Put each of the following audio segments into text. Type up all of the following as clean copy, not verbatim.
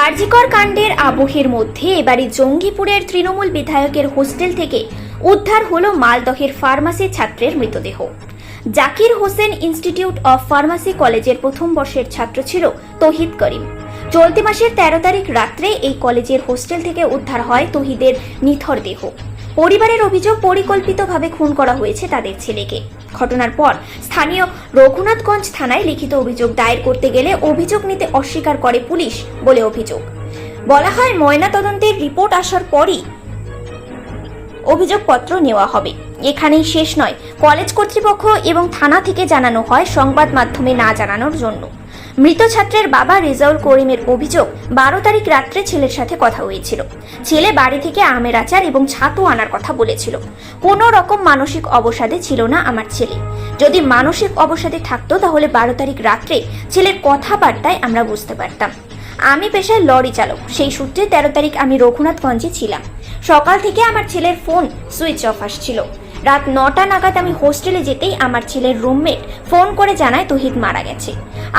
আরজিকর কাণ্ডের আবহের মধ্যে এবারে জঙ্গিপুরের তৃণমূল বিধায়কের হোস্টেল থেকে উদ্ধার হলো মালদহের ফার্মাসি ছাত্রের মৃতদেহ। Zakir Hossain institute of pharmacy কলেজের প্রথম বর্ষের ছাত্র ছিল তৌহিদ করিম। চলতি মাসের 13 তারিখ রাত্রে এই কলেজের হোস্টেল থেকে উদ্ধার হয় তৌহিদের নিথর দেহ। পরিবারের অভিযোগ, পরিকল্পিতভাবে খুন করা হয়েছে তাদের ছেলেকে। ঘটনার পর স্থানীয় রঘুনাথগঞ্জ থানায় লিখিত অভিযোগ দায়ের করতে গেলে অভিযোগ নিতে অস্বীকার করে পুলিশ বলে অভিযোগ। বলা হয়, ময়নাতদন্তের রিপোর্ট আসার পরই অভিযোগপত্র নেওয়া হবে। এখানেই শেষ নয়, কলেজ কর্তৃপক্ষ এবং থানা থেকে জানানো হয় সংবাদ মাধ্যমে না জানানোর জন্য। মৃত ছাত্রের বাবা রেজাউল করিমের অভিযোগ, 12 তারিখ রাত্রে ছেলের সাথে কথা হয়েছিল। ছেলে বাড়ি থেকে আমের আচার এবং ছাতু আনার কথা বলেছিল। কোনো রকম মানসিক অবসাদে ছিল না আমার ছেলে। যদি মানসিক অবসাদে থাকতো তাহলে 12 তারিখ রাত্রে ছেলের কথাবার্তায় আমরা বুঝতে পারতাম। আমি পেশায় লরি চালক, সেই সূত্রে 13 তারিখ আমি রঘুনাথগঞ্জে ছিলাম। সকাল থেকে আমার ছেলের ফোন সুইচ অফ আসছিল। রাত 9টা নাগাদ আমি হোস্টেলে যেতেই আমার ছেলের রুমমেট ফোন করে জানায় তৌহিদ মারা গেছে।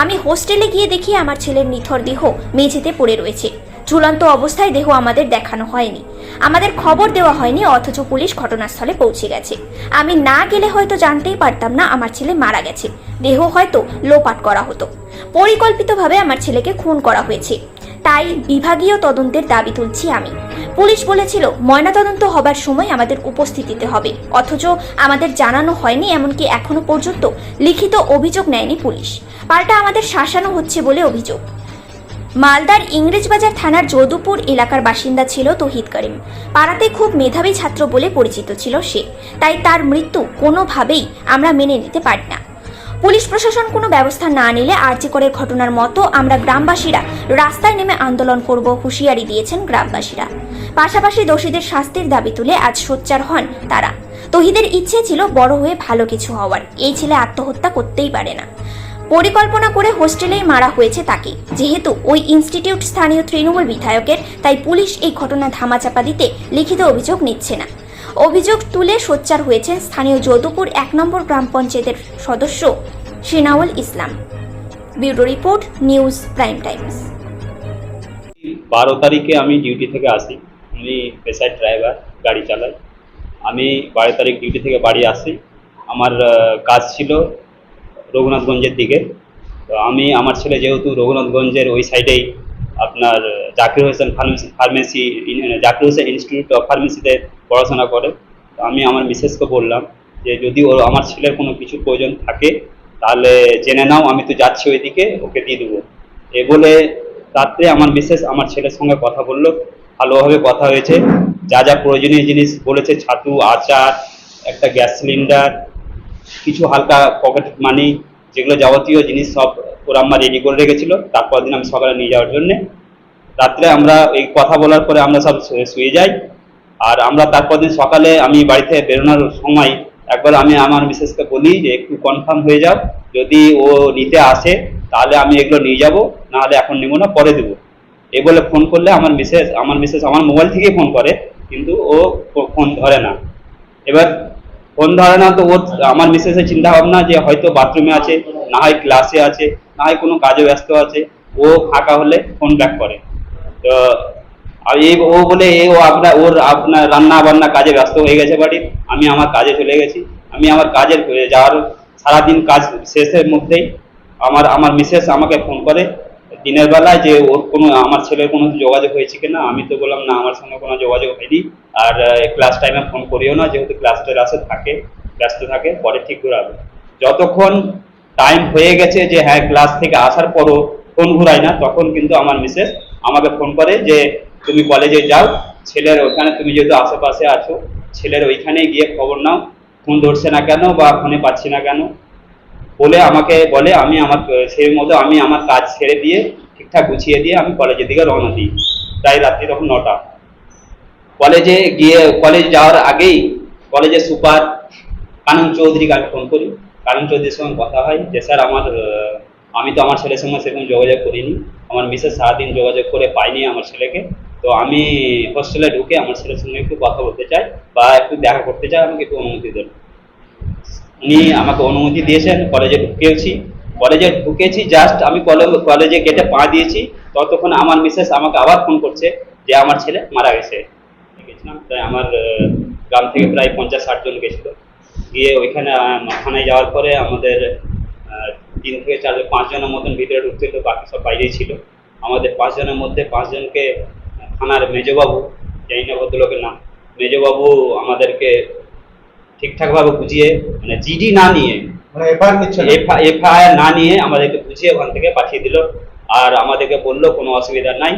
আমি হোস্টেলে গিয়ে দেখি আমার ছেলের নিথর দেহ মেঝেতে পড়ে রয়েছে। ঝুলন্ত অবস্থায় দেহ আমাদের দেখানো হয়নি, আমাদের খবর দেওয়া হয়নি, অথচ পুলিশ ঘটনাস্থলে পৌঁছে গেছে। আমি না গেলে হয়তো জানতেই পারতাম না আমার ছেলে মারা গেছে। দেহ হয়তো লোপাট করা হতো। পরিকল্পিতভাবে আমার ছেলেকে খুন করা হয়েছে, তাই বিভাগীয় তদন্তের দাবি তুলছি আমি। পুলিশ বলেছিল ময়নাতদন্ত হবার সময় আমাদের উপস্থিতিতে হবে, অথচ আমাদের জানানো হয়নি। এমনকি এখনো পর্যন্ত লিখিত অভিযোগ নেয়নি পুলিশ, পাল্টা আমাদের শাসানো হচ্ছে বলে অভিযোগ। মালদার ইংরেজবাজার থানার যদুপুর এলাকার বাসিন্দা ছিল তৌহিদ করিম। পাড়াতে খুব মেধাবী ছাত্র বলে পরিচিত ছিল সে, তাই তার মৃত্যু কোনোভাবেই আমরা মেনে নিতে পারি না। পুলিশ প্রশাসন কোনো ব্যবস্থা না নিলে আরজিকরের ঘটনার মতো আমরা গ্রামবাসীরা রাস্তায় নেমে আন্দোলন করব, হুঁশিয়ারি দিয়েছেন গ্রামবাসীরা। পাশাপাশি দোষীদের শাস্তির দাবি তুলে আজ সোচ্চার হন তারা। তৌহিদের ইচ্ছে ছিল বড় হয়ে ভালো কিছু হওয়ার। এই ছেলে আত্মহত্যা করতেই পারে না। পরিকল্পনা করে হোস্টেলেই মারা হয়েছে তাকে। যেহেতু ওই ইনস্টিটিউট স্থানীয় তৃণমূল বিধায়কের, তাই পুলিশ এই ঘটনা ধামাচাপা দিতে লিখিত অভিযোগ নিচ্ছে না। অভিযোগ তুলে সোচ্চার হয়েছেন স্থানীয় যদুপুর 1 নম্বর গ্রাম পঞ্চায়েতের সদস্য Sinaul Islam. Bureau report, news prime times. 12 তারিখে আমি ডিউটি থেকে আসি। আমি পেশায় ড্রাইভার, গাড়ি চালাই। আমি 12 তারিখ ডিউটি থেকে বাড়ি আসি। আমার কাজ ছিল রঘুনাথগঞ্জের দিকে। তো আমি আমার ছেলে যেহেতু রঘুনাথগঞ্জের ওই সাইডেই আপনার জাকির হোসেন ইনস্টিটিউট অফ ফার্মেসিতে পড়াশোনা করে। তো আমি আমার মিসেসকে বললাম যে যদি আমার ছেলের কোনো কিছু প্রয়োজন থাকে তাহলে জেনে নাও, আমি তো যাচ্ছি ওইদিকে, ওকে দিয়ে দেবো। এ বলে রাত্রে আমার মিসেস আমার ছেলের সঙ্গে কথা বললো, ভালোভাবে কথা হয়েছে। যা যা প্রয়োজনীয় জিনিস বলেছে, ছাতু, আচার, একটা গ্যাস সিলিন্ডার, কিছু হালকা পকেট মানি, যেগুলো যাবতীয় জিনিস সব ওরা আমার রেডি করে রেখেছিল। তারপর দিন আমি সকালে নিয়ে যাওয়ার জন্যে। রাত্রে আমরা এই কথা বলার পরে আমরা সব শুয়ে যাই। আর আমরা তারপর দিন সকালে আমি বাড়িতে বেরোনোর সময় একবার আমি আমার মিসেসকে বলি যে একটু কনফার্ম হয়ে যাও, যদি ও নিতে আসে তাহলে আমি এগুলো নিয়ে যাব, নাহলে এখন নেবো না, পরে দেবো। এ বলে ফোন করলে আমার মিসেস আমার মোবাইল থেকেই ফোন করে, কিন্তু ও ফোন ধরে না। এবার ফোন ধরে না তো আমার মিসেসের চিন্তা ভাবনা যে হয়তো বাথরুমে আছে, না হয় ক্লাসে আছে, না হয় কোনো কাজে ব্যস্ত আছে। ও ফাঁকা হলে ফোন ব্যাক করে। তো আর ও বলে আপনার রান্না বান্না কাজে ব্যস্ত হয়ে গেছে বাড়ির। আমি আমার কাজে চলে গেছি। আমি আমার কাজের যাওয়ার সারাদিন কাজ শেষের মধ্যেই আমার মিসেস আমাকে ফোন করে দিনের বেলায় যে ওর আমার ছেলের কোনো যোগাযোগ হয়েছে কিনা। আমি তো বললাম না, আমার সঙ্গে কোনো যোগাযোগ হয়নি। আর ক্লাস টাইমে ফোন করিও না, যেহেতু ক্লাস টেলাসে থাকে, ব্যস্ত থাকে, পরে ঠিক ঘুরাবে। যতক্ষণ টাইম হয়ে গেছে যে হ্যাঁ ক্লাস থেকে আসার পরও ফোন ঘুরাই না, তখন কিন্তু আমার মিসেস আমাকে ফোন করে যে তুমি কলেজে যাও, ছেলের ওইখানে, তুমি যেহেতু আশেপাশে আছো, ছেলের ওইখানে গিয়ে খবর নাও, ফোন ধরছে না কেন বা ফোনে পাচ্ছি না কেন বলে আমাকে বলে। আমি সেই মতো আমি আমার কাজ ছেড়ে দিয়ে ঠিকঠাক গুছিয়ে দিয়ে আমি কলেজের দিকে রওনা দিই। প্রায় রাত্রি তখন 9টা। কলেজ যাওয়ার আগেই কলেজের সুপার কানন চৌধুরীকে আমি ফোন করি। কানন চৌধুরীর সঙ্গে কথা হয় যে স্যার আমি তো আমার ছেলের সঙ্গে সেরকম যোগাযোগ করিনি, আমার মিসেস সারাদিন যোগাযোগ করে পাইনি আমার ছেলেকে। তো আমি হোস্টেলে ঢুকে আমার ছেলের সঙ্গে একটু কথা বলতে চাই বা একটু দেখা করতে চাই, আমাকে একটু অনুমতি দেন। উনি আমাকে অনুমতি দিয়েছেন। কলেজে ঢুকেছি। জাস্ট আমি কলেজে গেটে পা দিয়েছি, ততক্ষণ আমার মিসেস আমাকে আবার ফোন করছে যে আমার ছেলে মারা গেছে। গেছিলাম, তাই আমার গ্রাম থেকে প্রায় 50-60 জন গেছিল। গিয়ে ওইখানে থানায় যাওয়ার পরে আমাদের 3 থেকে 4-5 জনের মতন ভিতরে ঢুকছিল, বাকি সব বাইরেই ছিল। আমাদের 5 জনের মধ্যে 5 জনকে থানার মেজবাবু, জানি না ভদ্রলোকের নাম, মেজবাবু আমাদেরকে ঠিকঠাকভাবে বুঝিয়ে, মানে জিডি না নিয়ে, এফআইআর না নিয়ে আমাদেরকে বুঝিয়ে ওখান থেকে পাঠিয়ে দিল। আর আমাদেরকে বললো কোনো অসুবিধা নাই,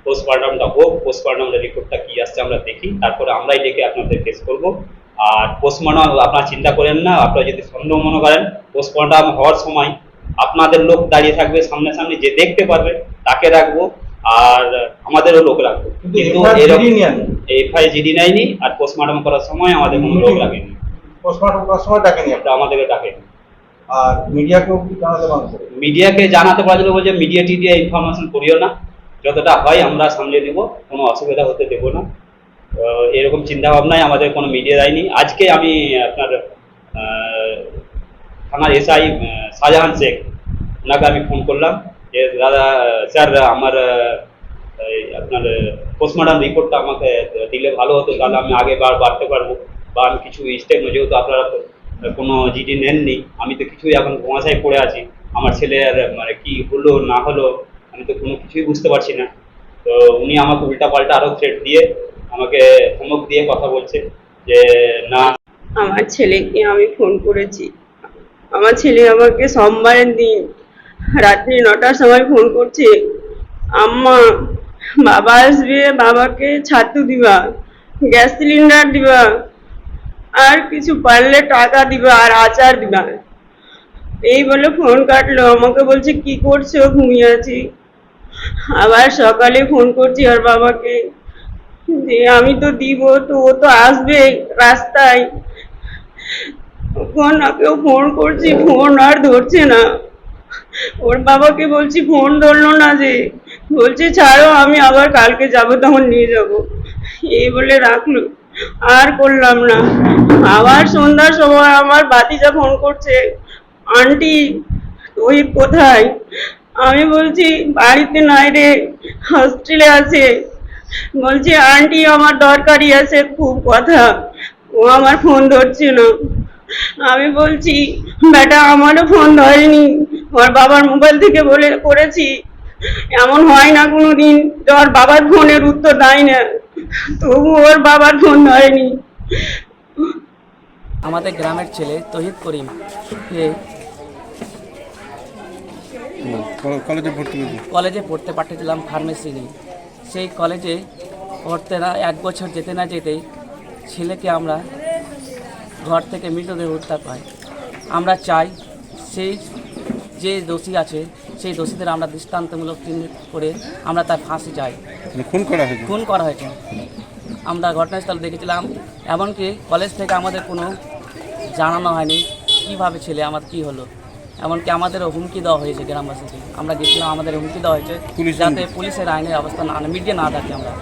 পোস্টমর্টমটা হোক, পোস্টমর্টমের রিপোর্টটা কি আসছে আমরা দেখি, তারপরে আমরাই ডেকে আপনাদের কেস করবো। আর পোস্টমর্টম আপনারা চিন্তা করেন না, আপনারা যদি সন্দেহ মনে করেন, পোস্টমর্টম হওয়ার সময় আপনাদের লোক দাঁড়িয়ে থাকবে সামনে, যে দেখতে পারবে তাকে রাখবো, আর আমাদেরও লোক রাখবো। কিন্তু এরকম এফআইআর জিডি নেয়নি, আর পোস্টমর্টম করার সময় আমাদের কোনো লোক রাখেনি। পোস্টমর্টম করার সময় ডাকেনি এটা আমাদেরকে ডাকেনি। আর মিডিয়াকেও কি জানাতে পারবে? মিডিয়াকে জানাতে পারছিল, বলছে মিডিয়া ইনফরমেশন করিও না, যতটা হয় আমরা সামলে নেব, কোনো অসুবিধা হতে দেবো না। এরকম চিন্তা ভাবনায় আমাদের কোনো মিডিয়া দেয়নি। আজকে আমি আপনার থানার এসআই শাহজাহান শেখ, ওনাকে আমি ফোন করলাম যে দাদা স্যার আমার আপনার পোস্টমর্টম রিপোর্টটা আমাকে দিলে ভালো হতো, তাহলে আমি আগে বাড়তে পারবো, বা আমি কিছু স্টেপ, যেহেতু আপনারা কোনো জিডি নেননি, আমি তো কিছুই এখন ধোঁয়াশায় পড়ে আছি, আমার ছেলে আর মানে কি হলো না হলো আমি তো কোনো কিছুই বুঝতে পারছি না। তো উনি আমাকে উল্টাপাল্টা আরো থ্রেট দিয়ে, আমাকে ধমক দিয়ে কথা বলছে যে না। আমার ছেলেকে আমি ফোন করেছি, আমার ছেলে আমাকে সোমবারের দিন রাত্রি 9টার সময় ফোন করছে, আম্মা বাবা আসবে, বাবাকে ছাতু দিবা, গ্যাস সিলিন্ডার দিবা, আর কিছু পারলে টাকা দিবা, আর আচার দিবা। এই বলে ফোন কাটলো। আমাকে বলছে কি করছো? ঘুমিয়ে আছি। আবার সকালে ফোন করছি ওর বাবাকে যে আমি তো দিব, তো ও তো আসবে রাস্তায়। ওকেও ফোন করছি, ফোন আর ধরছে না। ওর বাবাকে বলছি, ফোন ধরলো না, যে বলছে ছাড়ো, আমি আবার কালকে যাব, তখন নিয়ে যাব। এই বলে রাখলো, আর করলাম না। আবার সন্ধ্যার সময় আমার ভাতিজা ফোন করছে, আন্টি তুই কোথায়? আমি বলছি বাড়িতে নাই রে, হস্টেলে আছে। বলছে আন্টি আমার দরকারি আছে খুব কথা। ও আমার ফোন ধরছে না। আমি বলছি বেটা আমারও ফোন ধরেনি, ওর বাবার মোবাইল থেকে বলে করেছি। এমন হয় না কোনোদিন ওর বাবার ফোনের উত্তর দেয় না, তবু ওর বাবার ফোন ধরেনি। আমাদের গ্রামের ছেলে তহিদ করিম কলেজে পড়তে পাঠিয়েছিলাম ফার্মেসি নিয়ে। সেই কলেজে পড়তে না 1 বছর যেতে না যেতেই ছেলেকে আমরা ঘর থেকে মৃতদেহ উদ্ধার পাই। আমরা চাই সেই যে দোষী আছে সেই দোষীদের আমরা দৃষ্টান্তমূলক চিহ্নিত করে আমরা তার ফাঁসি চাই। খুন করা হয়েছে। আমরা ঘটনাস্থল দেখেছিলাম, এমনকি কলেজ থেকে আমাদের কোনো জানানো হয়নি কীভাবে ছেলে আমার কী হলো। এমনকি আমাদেরও হুমকি দেওয়া হয়েছে গ্রামবাসীকে। আমরা গেছিলাম, আমাদের হুমকি দেওয়া হয়েছে যাতে পুলিশের আইনের অবস্থা না, মিডিয়া না থাকে আমরা।